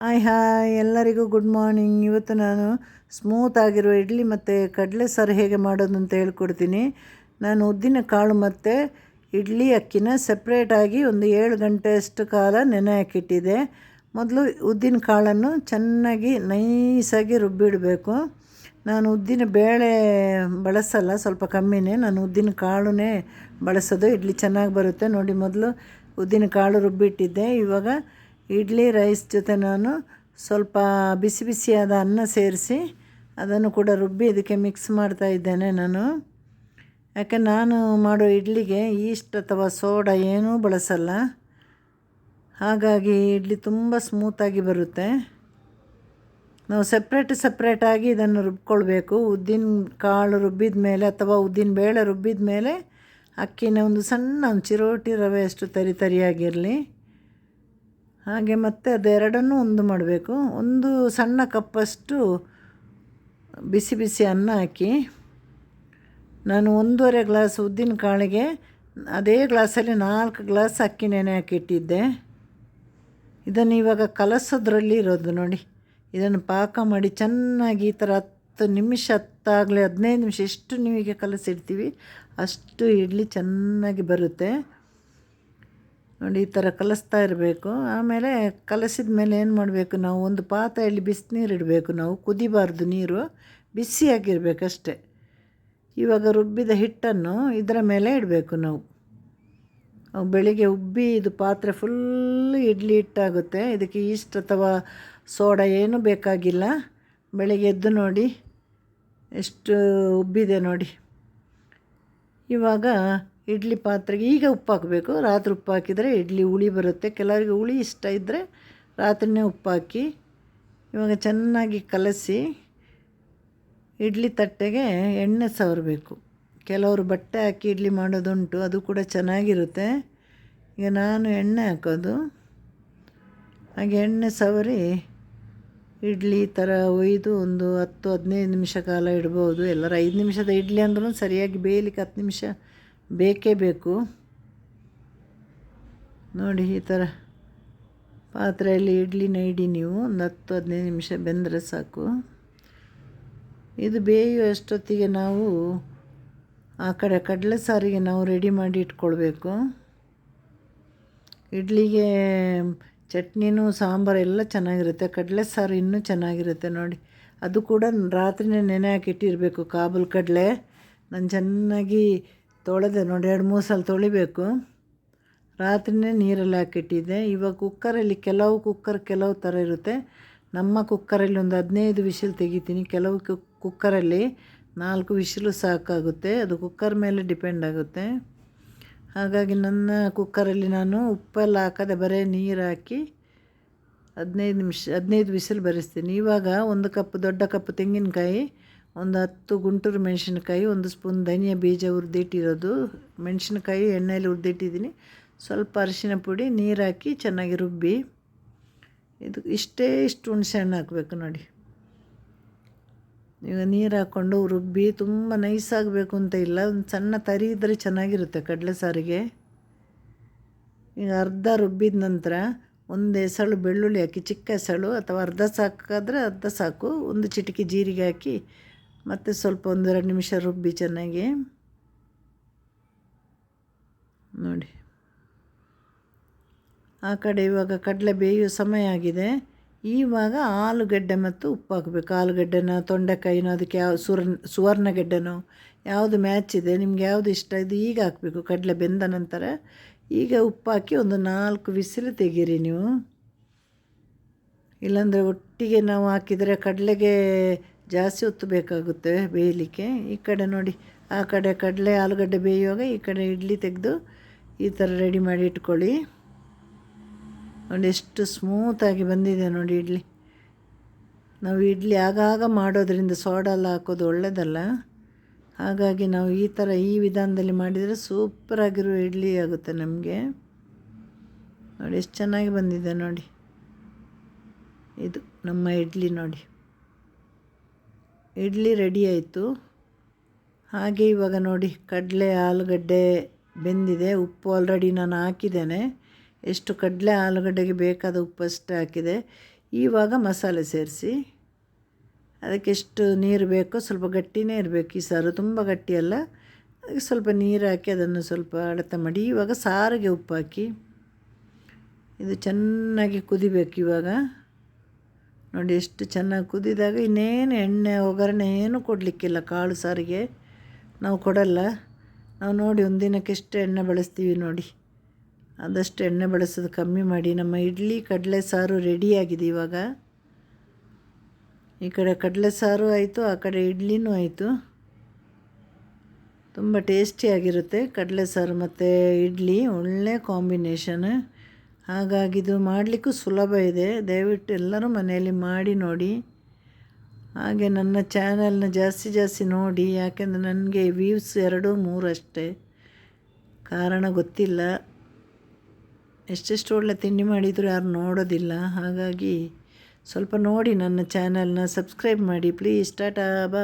Hi hi ಎಲ್ಲರಿಗೂ good morning. ಇವತ್ತು ನಾನು ಸ್ಮೂತ್ ಆಗಿರೋ ಇಡ್ಲಿ ಮತ್ತು ಕಡಲೆ ಸಾರು ಹೇಗೆ ಮಾಡೋದು ಅಂತ ಹೇಳ್ಕೊಡ್ತೀನಿ. ನಾನು ಉದ್ದಿನ ಕಾಳು ಮತ್ತು ಇಡ್ಲಿ ಅಕ್ಕಿನ ಸಪ್ರೇಟಾಗಿ ಒಂದು 7 ಗಂಟೆಯಷ್ಟು ಕಾಲ ನೆನೆ ಹಾಕಿಟ್ಟಿದ್ದೆ. ಮೊದಲು ಉದ್ದಿನ ಕಾಳನ್ನು ಚೆನ್ನಾಗಿ ನೈಸಾಗಿ ರುಬ್ಬಿಡಬೇಕು. ನಾನು ಉದ್ದಿನ ಬೇಳೆ ಬಳಸಲ್ಲ, ಸ್ವಲ್ಪ ಕಮ್ಮಿನೇ. ನಾನು ಉದ್ದಿನ ಕಾಳುನೇ ಬಳಸೋದು, ಇಡ್ಲಿ ಚೆನ್ನಾಗಿ ಬರುತ್ತೆ ನೋಡಿ. ಮೊದಲು ಉದ್ದಿನ ಕಾಳು ರುಬ್ಬಿಟ್ಟಿದ್ದೆ. ಇವಾಗ ಇಡ್ಲಿ ರೈಸ್ ಜೊತೆ ನಾನು ಸ್ವಲ್ಪ ಬಿಸಿ ಬಿಸಿಯಾದ ಅನ್ನ ಸೇರಿಸಿ ಅದನ್ನು ಕೂಡ ರುಬ್ಬಿ ಇದಕ್ಕೆ ಮಿಕ್ಸ್ ಮಾಡ್ತಾ ಇದ್ದೇನೆ ನಾನು. ಯಾಕೆ ನಾನು ಮಾಡೋ ಇಡ್ಲಿಗೆ ಈಸ್ಟ್ ಅಥವಾ ಸೋಡಾ ಏನೂ ಬಳಸಲ್ಲ, ಹಾಗಾಗಿ ಇಡ್ಲಿ ತುಂಬ ಸ್ಮೂತಾಗಿ ಬರುತ್ತೆ. ನಾವು ಸಪ್ರೇಟಾಗಿ ಇದನ್ನು ರುಬ್ಕೊಳ್ಬೇಕು. ಉದ್ದಿನ ಕಾಳು ರುಬ್ಬಿದ ಮೇಲೆ ಅಥವಾ ಉದ್ದಿನ ಬೇಳೆ ರುಬ್ಬಿದ ಮೇಲೆ ಅಕ್ಕಿನ ಒಂದು ಚಿರೋಟಿ ರವೆಯಷ್ಟು ತರಿಯಾಗಿರಲಿ. ಹಾಗೆ ಮತ್ತು ಅದೆರಡನ್ನೂ ಒಂದು ಮಾಡಬೇಕು. ಒಂದು ಸಣ್ಣ ಕಪ್ಪಷ್ಟು ಬಿಸಿ ಬಿಸಿ ಅನ್ನ ಹಾಕಿ, ನಾನು 1.5 ಗ್ಲಾಸ್ ಉದ್ದಿನ ಕಾಳಿಗೆ ಅದೇ ಗ್ಲಾಸಲ್ಲಿ 4 ಗ್ಲಾಸ್ ಅಕ್ಕಿ ನೆನೆ ಹಾಕಿಟ್ಟಿದ್ದೆ. ಇದನ್ನು ಇವಾಗ ಕಲಸೋದ್ರಲ್ಲಿ ಇರೋದು ನೋಡಿ. ಇದನ್ನು ಪಾಕ ಮಾಡಿ ಚೆನ್ನಾಗಿ ಈ ಥರ 10 ನಿಮಿಷ 15 ನಿಮಿಷ ಎಷ್ಟು ನೀವಿಗೆ ಕಲಸಿಡ್ತೀವಿ ಅಷ್ಟು ಇಡ್ಲಿ ಚೆನ್ನಾಗಿ ಬರುತ್ತೆ ನೋಡಿ. ಈ ಥರ ಕಲಿಸ್ತಾ ಇರಬೇಕು. ಆಮೇಲೆ ಕಲಸಿದ ಮೇಲೆ ಏನು ಮಾಡಬೇಕು, ನಾವು ಒಂದು ಪಾತ್ರೆಯಲ್ಲಿ ಬಿಸಿನೀರು ಇಡಬೇಕು. ನಾವು ಕುದಿಬಾರ್ದು, ನೀರು ಬಿಸಿಯಾಗಿರಬೇಕಷ್ಟೆ. ಇವಾಗ ರುಬ್ಬಿದ ಹಿಟ್ಟನ್ನು ಇದರ ಮೇಲೆ ಇಡಬೇಕು ನಾವು. ಬೆಳಿಗ್ಗೆ ಉಬ್ಬಿ ಇದು ಪಾತ್ರೆ ಫುಲ್ಲು ಇಡ್ಲಿ ಹಿಟ್ಟಾಗುತ್ತೆ. ಇದಕ್ಕೆ ಈಸ್ಟ್ ಅಥವಾ ಸೋಡಾ ಏನೂ ಬೇಕಾಗಿಲ್ಲ. ಬೆಳಿಗ್ಗೆ ಎದ್ದು ನೋಡಿ ಎಷ್ಟು ಉಬ್ಬಿದೆ ನೋಡಿ. ಇವಾಗ ಇಡ್ಲಿ ಪಾತ್ರೆಗೆ ಈಗ ಉಪ್ಪು ಹಾಕಬೇಕು. ರಾತ್ರಿ ಉಪ್ಪು ಹಾಕಿದರೆ ಇಡ್ಲಿ ಹುಳಿ ಬರುತ್ತೆ. ಕೆಲವರಿಗೆ ಹುಳಿ ಇಷ್ಟ ಇದ್ದರೆ ರಾತ್ರಿಯೇ ಉಪ್ಪು ಹಾಕಿ. ಇವಾಗ ಚೆನ್ನಾಗಿ ಕಲಸಿ ಇಡ್ಲಿ ತಟ್ಟೆಗೆ ಎಣ್ಣೆ ಸವರಬೇಕು. ಕೆಲವರು ಬಟ್ಟೆ ಹಾಕಿ ಇಡ್ಲಿ ಮಾಡೋದುಂಟು, ಅದು ಕೂಡ ಚೆನ್ನಾಗಿರುತ್ತೆ. ಈಗ ನಾನು ಎಣ್ಣೆ ಹಾಕೋದು. ಹಾಗೆ ಎಣ್ಣೆ ಸವರಿ ಇಡ್ಲಿ ಈ ಥರ ಒಯ್ದು ಒಂದು 10-15 ನಿಮಿಷ ಕಾಲ ಇಡ್ಬೋದು. ಎಲ್ಲರೂ 5 ನಿಮಿಷದ ಇಡ್ಲಿ ಅಂದ್ರೂ ಸರಿಯಾಗಿ ಬೇಯಲಿಕ್ಕೆ 10 ನಿಮಿಷ ಬೇಕೇ ಬೇಕು ನೋಡಿ. ಈ ಥರ ಪಾತ್ರೆಯಲ್ಲಿ ಇಡ್ಲಿನ ಇಡಿ ನೀವು, ಒಂದು 10-15 ನಿಮಿಷ ಬೆಂದರೆ ಸಾಕು. ಇದು ಬೇಯುವಷ್ಟೊತ್ತಿಗೆ ನಾವು ಆ ಕಡೆ ಕಡಲೆ ಸಾರಿಗೆ ನಾವು ರೆಡಿ ಮಾಡಿ ಇಟ್ಕೊಳ್ಬೇಕು. ಇಡ್ಲಿಗೆ ಚಟ್ನಿನೂ ಸಾಂಬಾರು ಎಲ್ಲ ಚೆನ್ನಾಗಿರುತ್ತೆ. ಕಡಲೆ ಸಾರು ಇನ್ನೂ ಚೆನ್ನಾಗಿರುತ್ತೆ ನೋಡಿ. ಅದು ಕೂಡ ರಾತ್ರಿನೇ ನೆನೆ ಹಾಕಿಟ್ಟಿರಬೇಕು. ಕಾಬೂಲ್ ಕಡಲೆ ನಾನು ಚೆನ್ನಾಗಿ ತೊಳೆದೆ ನೋಡಿ, 2-3 ಸಲ ತೊಳಿಬೇಕು. ರಾತ್ರಿನೇ ನೀರಲ್ಲಿ ಹಾಕಿಟ್ಟಿದ್ದೆ. ಇವಾಗ ಕುಕ್ಕರಲ್ಲಿ ಕೆಲವು ಥರ ಇರುತ್ತೆ. ನಮ್ಮ ಕುಕ್ಕರಲ್ಲಿ ಒಂದು 15 ವಿಷಲ್ ತೆಗಿತೀನಿ. ಕೆಲವು ಕುಕ್ಕರಲ್ಲಿ 4 ವಿಷಲು ಸಾಕಾಗುತ್ತೆ. ಅದು ಕುಕ್ಕರ್ ಮೇಲೆ ಡಿಪೆಂಡ್ ಆಗುತ್ತೆ. ಹಾಗಾಗಿ ನನ್ನ ಕುಕ್ಕರಲ್ಲಿ ನಾನು ಉಪ್ಪೆಲ್ಲ ಹಾಕದೆ ಬರೀ ನೀರು ಹಾಕಿ 15 ವಿಸಿಲ್ ಬರೆಸ್ತೀನಿ. ಇವಾಗ 1 ಕಪ್ ದೊಡ್ಡ ಕಪ್ ತೆಂಗಿನಕಾಯಿ, ಒಂದು 10 ಗುಂಟೂರು ಮೆಣಸಿನ್ಕಾಯಿ, 1 ಸ್ಪೂನ್ ಧನಿಯಾ ಬೀಜ ಹುರಿದಿಟ್ಟಿರೋದು, ಮೆಣಸಿನ್ಕಾಯಿ ಎಣ್ಣೆಯಲ್ಲಿ ಹುರಿದಿಟ್ಟಿದ್ದೀನಿ, ಸ್ವಲ್ಪ ಅರಿಶಿನ ಪುಡಿ, ನೀರು ಹಾಕಿ ಚೆನ್ನಾಗಿ ರುಬ್ಬಿ. ಇಷ್ಟು ಹುಣಸೆ ಹಣ್ಣು ಹಾಕಬೇಕು ನೋಡಿ. ಈಗ ನೀರು ಹಾಕ್ಕೊಂಡು ರುಬ್ಬಿ, ತುಂಬ ನೈಸಾಗಬೇಕು ಅಂತ ಇಲ್ಲ, ಒಂದು ಸಣ್ಣ ತರಿ ಇದ್ದರೆ ಚೆನ್ನಾಗಿರುತ್ತೆ ಕಡಲೆ ಸಾರಿಗೆ. ಈಗ ಅರ್ಧ ರುಬ್ಬಿದ ನಂತರ 1 ಎಸಳು ಬೆಳ್ಳುಳ್ಳಿ ಹಾಕಿ, ಚಿಕ್ಕ ಎಸಳು ಅಥವಾ ಅರ್ಧ ಸಾಕಾದರೆ ಅರ್ಧ ಸಾಕು. 1 ಚಿಟಿಕೆ ಜೀರಿಗೆ ಹಾಕಿ ಮತ್ತು ಸ್ವಲ್ಪ 1-2 ನಿಮಿಷ ರುಬ್ಬಿ ಚೆನ್ನಾಗಿ ನೋಡಿ. ಆ ಕಡೆ ಇವಾಗ ಕಡಲೆ ಬೇಯುವ ಸಮಯ ಆಗಿದೆ. ಇವಾಗ ಆಲೂಗಡ್ಡೆ ಮತ್ತು ಉಪ್ಪು ಹಾಕಬೇಕು. ಆಲೂಗಡ್ಡೆನ, ತೊಂಡೆಕಾಯಿನೋ, ಅದಕ್ಕೆ ಯಾವ ಸುವರ್ಣಗೆಡ್ಡೆನೋ ಯಾವುದು ಮ್ಯಾಚ್ ಇದೆ, ನಿಮ್ಗೆ ಯಾವುದು ಇಷ್ಟ ಇದೆ ಈಗ ಹಾಕಬೇಕು. ಕಡಲೆ ಬೆಂದ ನಂತರ ಈಗ ಉಪ್ಪು ಹಾಕಿ ಒಂದು 4 ವಿಸಿಲು ತೆಗೀರಿ ನೀವು. ಇಲ್ಲಾಂದರೆ ಒಟ್ಟಿಗೆ ನಾವು ಹಾಕಿದರೆ ಕಡಲೆಗೆ ಜಾಸ್ತಿ ಹೊತ್ತು ಬೇಕಾಗುತ್ತೆ ಬೇಯಲಿಕ್ಕೆ. ಈ ಕಡೆ ನೋಡಿ, ಆ ಕಡೆ ಕಡಲೆ ಆಲೂಗಡ್ಡೆ ಬೇಯುವಾಗ ಈ ಕಡೆ ಇಡ್ಲಿ ತೆಗೆದು ಈ ಥರ ರೆಡಿ ಮಾಡಿ ಇಟ್ಕೊಳ್ಳಿ ನೋಡಿ. ಎಷ್ಟು ಸ್ಮೂತಾಗಿ ಬಂದಿದೆ ನೋಡಿ ಇಡ್ಲಿ. ನಾವು ಇಡ್ಲಿ ಆಗಾಗ ಮಾಡೋದ್ರಿಂದ ಸೋಡಾ ಎಲ್ಲ ಹಾಕೋದು ಒಳ್ಳೆಯದಲ್ಲ. ಹಾಗಾಗಿ ನಾವು ಈ ವಿಧಾನದಲ್ಲಿ ಮಾಡಿದರೆ ಸೂಪರಾಗಿರೋ ಇಡ್ಲಿ ಆಗುತ್ತೆ ನಮಗೆ ನೋಡಿ. ಎಷ್ಟು ಚೆನ್ನಾಗಿ ಬಂದಿದೆ ನೋಡಿ. ಇದು ನಮ್ಮ ಇಡ್ಲಿ ನೋಡಿ. ಇಡ್ಲಿ ರೆಡಿ ಆಯಿತು. ಹಾಗೆ ಇವಾಗ ನೋಡಿ, ಕಡಲೆ ಆಲೂಗಡ್ಡೆ ಬೆಂದಿದೆ. ಉಪ್ಪು ಆಲ್ರೆಡಿ ನಾನು ಹಾಕಿದ್ದೇನೆ. ಎಷ್ಟು ಕಡಲೆ ಆಲೂಗಡ್ಡೆಗೆ ಬೇಕಾದ ಉಪ್ಪು ಅಷ್ಟೇ ಹಾಕಿದೆ. ಇವಾಗ ಮಸಾಲೆ ಸೇರಿಸಿ ಅದಕ್ಕೆ ಎಷ್ಟು ನೀರು ಬೇಕೋ ಸ್ವಲ್ಪ ಗಟ್ಟಿನೇ ಇರಬೇಕು. ಈ ಸಾರು ತುಂಬ ಗಟ್ಟಿಯಲ್ಲ, ಅದಕ್ಕೆ ಸ್ವಲ್ಪ ನೀರು ಹಾಕಿ ಅದನ್ನು ಸ್ವಲ್ಪ ಅಳತೆ ಮಾಡಿ ಇವಾಗ ಸಾರಿಗೆ ಉಪ್ಪು ಹಾಕಿ ಇದು ಚೆನ್ನಾಗಿ ಕುದಿಬೇಕು. ಇವಾಗ ನೋಡಿ ಎಷ್ಟು ಚೆನ್ನಾಗಿ ಕುದಿದಾಗ ಇನ್ನೇನು ಎಣ್ಣೆ ಒಗ್ಗರಣೆ ಏನು ಕೊಡಲಿಕ್ಕಿಲ್ಲ. ಕಾಳು ಸಾರಿಗೆ ನಾವು ಕೊಡಲ್ಲ. ನಾವು ನೋಡಿ ಒಂದಿನಕ್ಕೆ ಎಷ್ಟು ಎಣ್ಣೆ ಬಳಸ್ತೀವಿ ನೋಡಿ, ಆದಷ್ಟು ಎಣ್ಣೆ ಬಳಸೋದು ಕಮ್ಮಿ ಮಾಡಿ. ನಮ್ಮ ಇಡ್ಲಿ ಕಡಲೆ ಸಾರು ರೆಡಿಯಾಗಿದೆ. ಇವಾಗ ಈ ಕಡೆ ಕಡಲೆ ಸಾರು ಆಯಿತು, ಆ ಕಡೆ ಇಡ್ಲಿನೂ ಆಯಿತು. ತುಂಬ ಟೇಸ್ಟಿಯಾಗಿರುತ್ತೆ ಕಡಲೆ ಸಾರು ಮತ್ತು ಇಡ್ಲಿ, ಒಳ್ಳೆ ಕಾಂಬಿನೇಷನ್. ಹಾಗಾಗಿ ಇದು ಮಾಡಲಿಕ್ಕೂ ಸುಲಭ ಇದೆ. ದಯವಿಟ್ಟು ಎಲ್ಲರೂ ಮನೆಯಲ್ಲಿ ಮಾಡಿ ನೋಡಿ. ಹಾಗೆ ನನ್ನ ಚಾನಲ್ನ ಜಾಸ್ತಿ ನೋಡಿ, ಯಾಕೆಂದರೆ ನನಗೆ ವ್ಯೂಸ್ 2-3 ಅಷ್ಟೇ, ಕಾರಣ ಗೊತ್ತಿಲ್ಲ. ಎಷ್ಟೆಷ್ಟು ಒಳ್ಳೆ ತಿಂಡಿ ಮಾಡಿದರೂ ಯಾರು ನೋಡೋದಿಲ್ಲ. ಹಾಗಾಗಿ ಸ್ವಲ್ಪ ನೋಡಿ ನನ್ನ ಚಾನಲ್ನ ಸಬ್ಸ್ಕ್ರೈಬ್ ಮಾಡಿ ಪ್ಲೀಸ್. ಟಾಟಾ, ಬಾ.